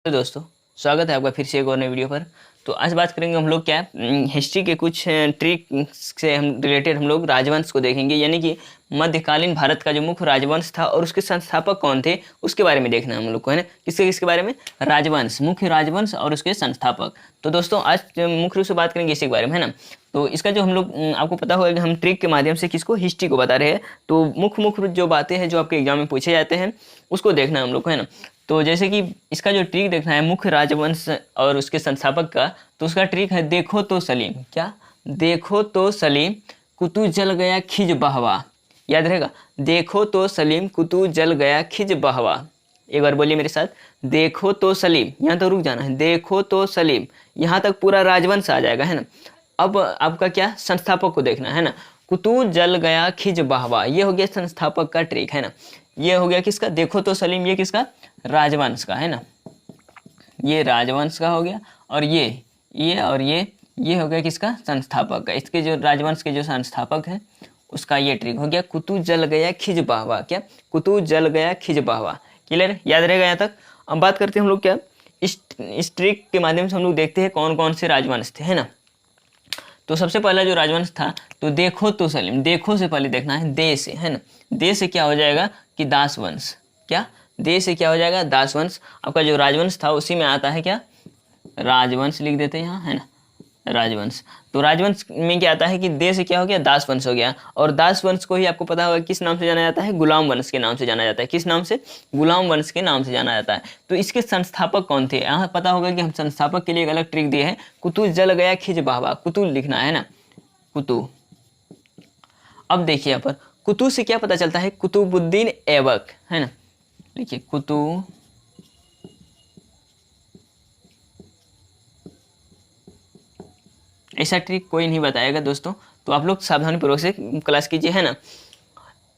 तो दोस्तों स्वागत है आपका फिर से एक और नई वीडियो पर। तो आज बात करेंगे हम लोग क्या हिस्ट्री के कुछ ट्रिक से हम रिलेटेड हम लोग राजवंश को देखेंगे, यानी कि मध्यकालीन भारत का जो मुख्य राजवंश था और उसके संस्थापक कौन थे उसके बारे में देखना है हम लोग को, है ना। किसके बारे में? राजवंश, मुख्य राजवंश और उसके संस्थापक। तो दोस्तों आज मुख्य रूप से बात करेंगे इसी के बारे में, है ना। तो इसका जो हम लोग आपको पता होगा कि हम ट्रिक के माध्यम से किसको, हिस्ट्री को बता रहे हैं। तो मुख्य जो बातें हैं जो आपके एग्जाम में पूछे जाते हैं उसको देखना है हम लोग को, है ना। तो जैसे कि इसका जो ट्रिक देखना है मुख्य राजवंश और उसके संस्थापक का, तो उसका ट्रिक है देखो तो सलीम। क्या? देखो तो सलीम कुतु जल गया खिज बहवा। याद रहेगा, देखो तो सलीम कुतु जल गया खिज बहवा। एक बार बोलिए मेरे साथ, देखो तो सलीम। यहाँ तो रुक जाना है, देखो तो सलीम, यहाँ तक पूरा राजवंश आ जाएगा, है ना। अब आपका क्या, संस्थापक को देखना है ना। कुतु जल गया खिज बहवा, ये हो गया संस्थापक का ट्रिक, है ना। ये हो गया किसका? देखो तो सलीम, ये किसका? राजवंश का, है ना। ये राजवंश का हो गया और ये और ये हो गया किसका? संस्थापक का। इसके जो राजवंश के जो संस्थापक है उसका ये ट्रिक हो गया कुतु जल गया खिज बहवा। क्या? कुतु जल गया खिज बहवा। क्लियर? याद रहेगा यहाँ तक। अब बात करते हैं हम लोग क्या, इस ट्रिक के माध्यम से हम लोग देखते हैं कौन कौन से राजवंश थे, है ना। तो सबसे पहला जो राजवंश था तो देखो तो सलीम, देखो से पहले देखना है दे से, है ना। दे से क्या हो जाएगा कि दास वंश। क्या? दे से क्या हो जाएगा? दास वंश। आपका जो राजवंश था उसी में आता है क्या, राजवंश लिख देते हैं यहाँ, है ना, राजवंश। तो राजवंश में क्या आता है कि दे से क्या हो गया, दास वंश हो गया। और दास वंश को ही आपको पता होगा किस नाम से जाना जाता है, गुलाम वंश के नाम से जाना जाता है। किस नाम से? गुलाम वंश के नाम से जाना जाता है। तो इसके संस्थापक कौन थे? यहाँ पता होगा कि हम संस्थापक के लिए एक अलग ट्रिक दिए हैं, कुतु जल गया खिज बहवा। कुतु लिखना है ना, कुतु। अब देखिए यहाँ पर कुतु से क्या पता चलता है, कुतुबुद्दीन ऐबक, है ना। देखिए कुतु ऐसा ट्रिक कोई नहीं बताएगा दोस्तों, तो आप लोग सावधानी पूर्वक से क्लास कीजिए, है ना।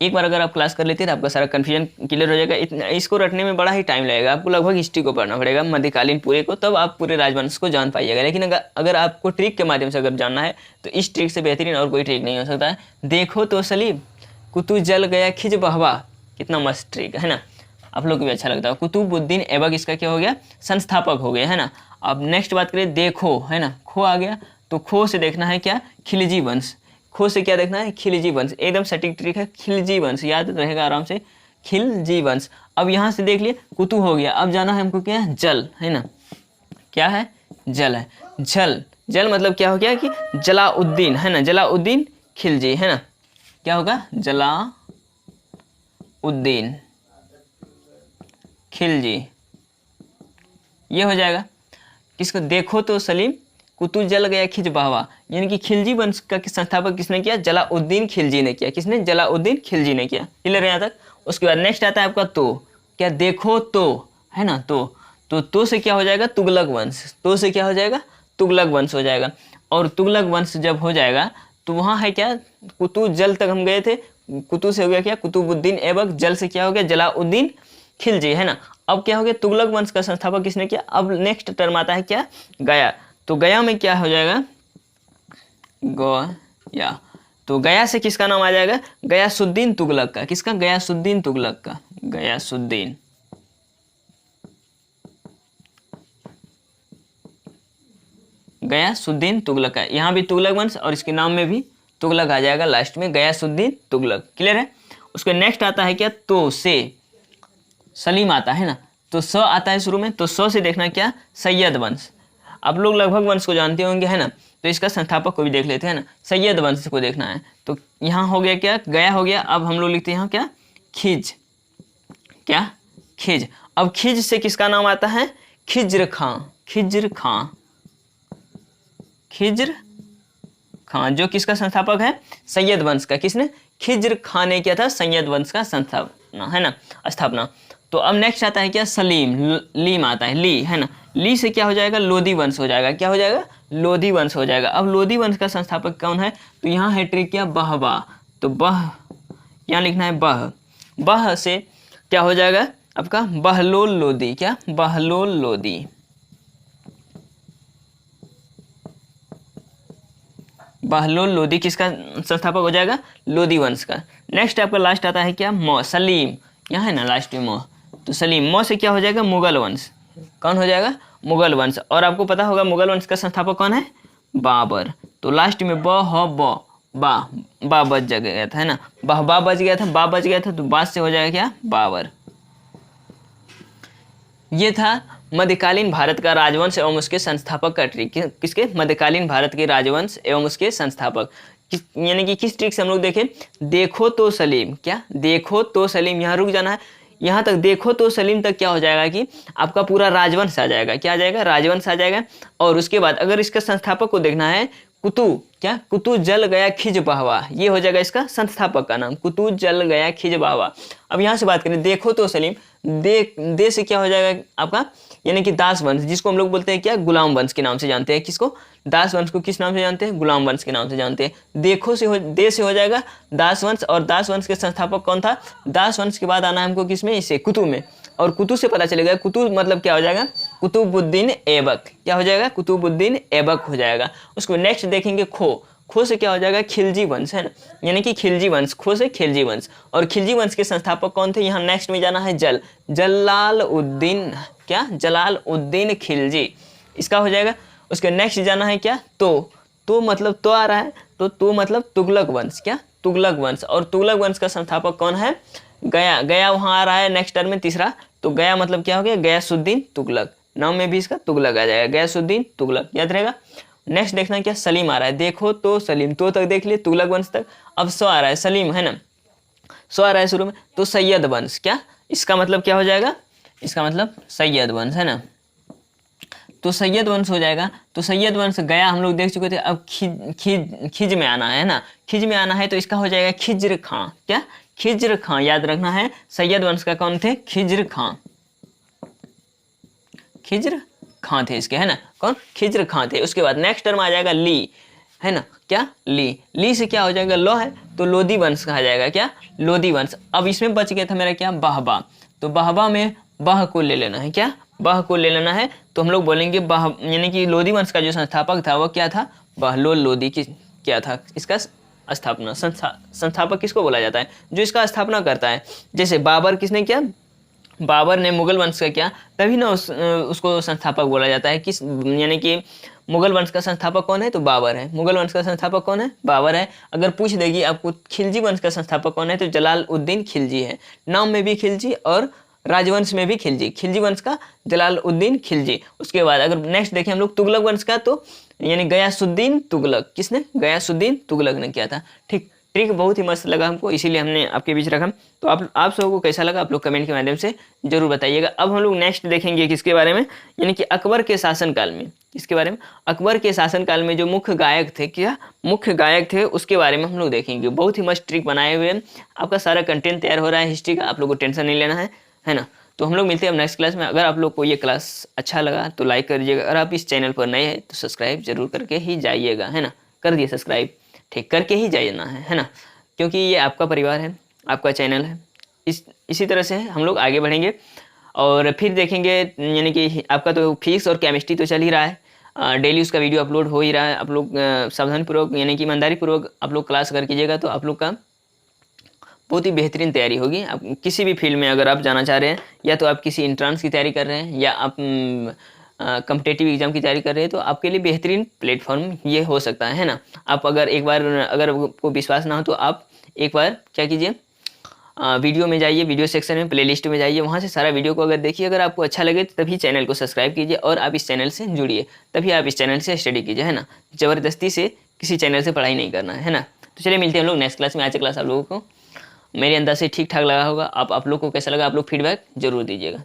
एक बार अगर आप क्लास कर लेते हैं तो आपका सारा कन्फ्यूजन क्लियर हो जाएगा। इसको रटने में बड़ा ही टाइम लगेगा, आपको लगभग हिस्ट्री को पढ़ना पड़ेगा मध्यकालीन पूरे को, तब आप पूरे राजवंश को जान पाइएगा। लेकिन अगर आपको ट्रिक के माध्यम से अगर जानना है तो इस ट्रिक से बेहतरीन और कोई ट्रिक नहीं हो सकता है। देखो तो सलीम कुतु जल गया खिज बहवा, कितना मस्त ट्रिक है ना, आप लोग को भी अच्छा लगता है। कुतुबुद्दीन ऐबक इसका क्या हो गया, संस्थापक हो गया, है ना। अब नेक्स्ट बात करें देखो, है ना, खो आ गया, तो खो से देखना है क्या, खिलजी वंश। खो से क्या देखना है, खिलजी वंश। एकदम सटीक ट्रिक है, खिलजी वंश, याद रहेगा आराम से, खिलजी वंश। अब यहाँ से देख लिए कुतु हो गया, अब जाना है हमको क्या, जल, है ना। क्या है? जल है। जल, जल मतलब क्या हो गया कि जलाउद्दीन, है ना, जलाउद्दीन खिलजी, है ना। क्या होगा, जलाउद्दीन खिलजी, ये हो जाएगा। किसको? देखो तो सलीम कुतु जल गया खिज बहवा, यानी कि खिलजी वंश का संस्थापक किसने किया, जलाउद्दीन खिलजी ने किया। किसने? जलाउद्दीन खिलजी ने किया। क्लियर है यहाँ तक। उसके बाद नेक्स्ट आता है आपका तो। क्या? देखो तो, है ना, तो से क्या हो जाएगा, तुगलक वंश। तो से क्या हो जाएगा, तुगलक वंश हो जाएगा। और तुगलक वंश जब हो जाएगा तो वहाँ है क्या, कुतु जल तक हम गए थे, कुतु से हो गया क्या, कुतुबुद्दीन ऐबक। जल से क्या हो गया, जलाउद्दीन खिलजी, है ना। अब क्या हो गया, तुगलक वंश का संस्थापक किसने किया। अब नेक्स्ट टर्म आता है क्या, गया। तो गया में क्या हो जाएगा, गया। तो गया से किसका नाम आ जाएगा, गयासुद्दीन तुगलक का। किसका? गयासुद्दीन तुगलक का, गयासुद्दीन। गयासुद्दीन तुगलक का, यहाँ भी तुगलक वंश और इसके नाम में भी तुगलक आ जाएगा लास्ट में, गयासुद्दीन तुगलक। क्लियर है। उसके नेक्स्ट आता है क्या, तो से सलीम आता है ना, तो स आता है शुरू में, तो स से देखना क्या, सैयद वंश। आप लोग लगभग वंश को जानते होंगे, है ना, तो इसका संस्थापक को भी देख लेते हैं ना, सैयद वंश को देखना है। तो यहाँ हो गया क्या, गया हो गया। अब हम लोग लिखते हैं यहाँ क्या, खिज। क्या? खिज। अब खिज से किसका नाम आता है, खिज्र खां। खिज्र खां, खिज्र खां, जो किसका संस्थापक है, सैयद वंश का। किसने? खिज्र खां ने किया था सैयद वंश का संस्थापना, है ना, स्थापना। तो अब नेक्स्ट आता है क्या, सलीम। लीम आता है, ली, है ना। ली से क्या हो जाएगा, लोधी वंश हो जाएगा। क्या हो जाएगा, लोधी वंश हो जाएगा। अब लोधी वंश का संस्थापक कौन है, तो यहाँ है ट्रिक क्या, बहवा। तो बह, यहाँ लिखना है बह। बह से क्या हो जाएगा आपका, बहलोल लोधी। क्या? बहलोल लोधी। बहलोल लोधी किसका संस्थापक हो जाएगा, लोधी वंश का। नेक्स्ट आपका लास्ट आता है क्या, मौ, सलीम। यहाँ है ना लास्ट में मौ, तो सलीम। मौ से क्या हो जाएगा, मुगल वंश। कौन हो जाएगा? मुगल वंश। और आपको पता होगा मुगल वंश का संस्थापक कौन है? बाबर। तो लास्ट में ब ह ब बा बच गया था, है ना, बा बच गया था, बा बच गया था, तो बाद से हो जाएगा क्या? बाबर। ये था मध्यकालीन भारत का राजवंश एवं उसके संस्थापक का ट्रिक। किसके? मध्यकालीन भारत के राजवंश एवं उसके संस्थापक। यानी कि किस ट्रिक से हम लोग देखें? देखो तो सलीम, क्या? देखो तो सलीम, यहाँ रुक जाना है, यहाँ तक देखो तो सलीम तक क्या हो जाएगा कि आपका पूरा राजवंश आ जाएगा। क्या आ जाएगा? राजवंश आ जाएगा। और उसके बाद अगर इसका संस्थापक को देखना है, कुतु, क्या? कुतु जल गया खिज बहवा, ये हो जाएगा इसका संस्थापक का नाम, कुतु जल गया खिज बहवा। अब यहाँ से बात करें, देखो तो सलीम, दे से क्या हो जाएगा आपका? यानी कि दास वंश, जिसको हम लोग बोलते हैं क्या? गुलाम वंश के नाम से जानते हैं। किसको? दास वंश को किस नाम से जानते हैं? गुलाम वंश के नाम से जानते हैं। दे से हो जाएगा दास वंश। और दास वंश के संस्थापक कौन था? दास वंश के बाद आना है हमको किसमें? इसे कुतु में। और कुतु से पता चलेगा, कुतु मतलब क्या हो जाएगा? कुतुबुद्दीन ऐबक। क्या हो जाएगा? कुतुबुद्दीन ऐबक हो जाएगा। उसको नेक्स्ट देखेंगे खो से क्या हो जाएगा? खिलजी वंश, है ना, यानी कि खिलजी वंश, खो से खिलजी वंश। और खिलजी वंश के संस्थापक कौन थे? यहाँ नेक्स्ट में जाना है जलालउद्दीन, क्या? जलालउद्दीन खिलजी, इसका हो जाएगा। उसके नेक्स्ट जाना है क्या? तो मतलब तो आ रहा है, तो मतलब तुगलक वंश, क्या? तुगलक वंश। और तुगलक वंश का संस्थापक कौन है? गया वहाँ आ रहा है नेक्स्ट टर्म में तीसरा। तो गया मतलब क्या हो गया? गयासुद्दीन तुगलक, नाम में भी इसका तुगलक आ जाएगा, गयासुद्दीन तुगलक, याद रहेगा। नेक्स्ट देखना क्या? सलीम आ रहा है, देखो तो सलीम, तो तक देख लिए, तुगलक वंश तक। अब सो आ रहा है, सलीम, है ना, सो आ रहा है शुरू में, तो सैयद वंश, क्या? इसका मतलब क्या हो जाएगा? इसका मतलब सैयद वंश, है ना, तो सैयद वंश हो जाएगा। तो सैयद वंश गया हम लोग देख चुके थे। अब खिज में आना है ना, खिज में आना है, तो इसका हो जाएगा खिज्र खां, क्या? खिज्र खां, याद रखना है। सैयद वंश का कौन थे? खिज्र खां, खिज्र खां थे इसके, है ना, कौन? खिज्र खां थे। उसके बाद नेक्स्ट टर्म आ जाएगा ली, है ना, क्या? ली से क्या हो जाएगा? लो है, तो लोधी वंश कहा जाएगा, क्या? लोधी वंश। अब इसमें बच गया था मेरा क्या? बहबा। तो बहबा में बह को ले लेना है, क्या? बह को ले लेना है, तो हम लोग बोलेंगे बह, यानी कि लोधी वंश का जो संस्थापक था वो क्या था? बहलोल लोधी की क्या था इसका स्थापना? संस्थापक किसको बोला जाता है? जो इसका स्थापना करता है। जैसे बाबर किसने किया? बाबर ने मुगल वंश का किया, तभी ना उसको संस्थापक बोला जाता है। किस, यानी कि मुगल वंश का संस्थापक कौन है? तो बाबर है। मुगल वंश का संस्थापक कौन है? बाबर है। अगर पूछ देगी आपको खिलजी वंश का संस्थापक कौन है, तो जलालउद्दीन खिलजी है, नाम में भी खिलजी और राजवंश में भी खिलजी। खिलजी वंश का जलालउद्दीन खिलजी। उसके बाद अगर नेक्स्ट देखें हम लोग तुगलक वंश का, तो यानी गयासुद्दीन तुगलक, किसने? गयासुद्दीन तुगलक ने किया था। ठीक, ट्रिक बहुत ही मस्त लगा हमको, इसीलिए हमने आपके बीच रखा। तो आप सबको को कैसा लगा, आप लोग कमेंट के माध्यम से जरूर बताइएगा। अब हम लोग नेक्स्ट देखेंगे किसके बारे में? यानी कि अकबर के शासनकाल में। किसके बारे में? अकबर के शासनकाल में जो मुख्य गायक थे, क्या मुख्य गायक थे, उसके बारे में हम लोग देखेंगे। बहुत ही मस्त ट्रिक बनाए हुए हैं। आपका सारा कंटेंट तैयार हो रहा है हिस्ट्री का, आप लोग को टेंशन नहीं लेना है ना। तो हम लोग मिलते हैं अब नेक्स्ट क्लास में। अगर आप लोग को ये क्लास अच्छा लगा तो लाइक कर दीजिएगा। अगर आप इस चैनल पर नए हैं तो सब्सक्राइब जरूर करके ही जाइएगा, है ना, कर दिए सब्सक्राइब, ठीक, करके ही जाइए है ना, क्योंकि ये आपका परिवार है, आपका चैनल है। इसी तरह से हम लोग आगे बढ़ेंगे और फिर देखेंगे। यानी कि आपका तो फिजिक्स और केमिस्ट्री तो चल ही रहा है, डेली उसका वीडियो अपलोड हो ही रहा है। आप लोग सावधानीपूर्वक, यानी कि ईमानदारीपूर्वक आप लोग क्लास कर कीजिएगा, तो आप लोग का बहुत ही बेहतरीन तैयारी होगी। आप किसी भी फील्ड में अगर आप जाना चाह रहे हैं, या तो आप किसी इंट्रांस की तैयारी कर रहे हैं, या आप कम्पिटेटिव एग्जाम की तैयारी कर रहे हैं, तो आपके लिए बेहतरीन प्लेटफॉर्म ये हो सकता है ना। आप अगर एक बार, अगर आपको विश्वास ना हो तो आप एक बार क्या कीजिए, वीडियो में जाइए, वीडियो सेक्शन में प्लेलिस्ट में जाइए, वहाँ से सारा वीडियो को अगर देखिए। अगर आपको अच्छा लगे तभी चैनल को सब्सक्राइब कीजिए और आप इस चैनल से जुड़िए, तभी आप इस चैनल से स्टडी कीजिए, है ना। ज़बरदस्ती से किसी चैनल से पढ़ाई नहीं करना है ना। तो चलिए मिलते हैं हम लोग नेक्स्ट क्लास में। आज क्लास आप लोगों को मेरे अंदाज से ठीक ठाक लगा होगा। आप लोग को कैसा लगा, आप लोग फीडबैक जरूर दीजिएगा।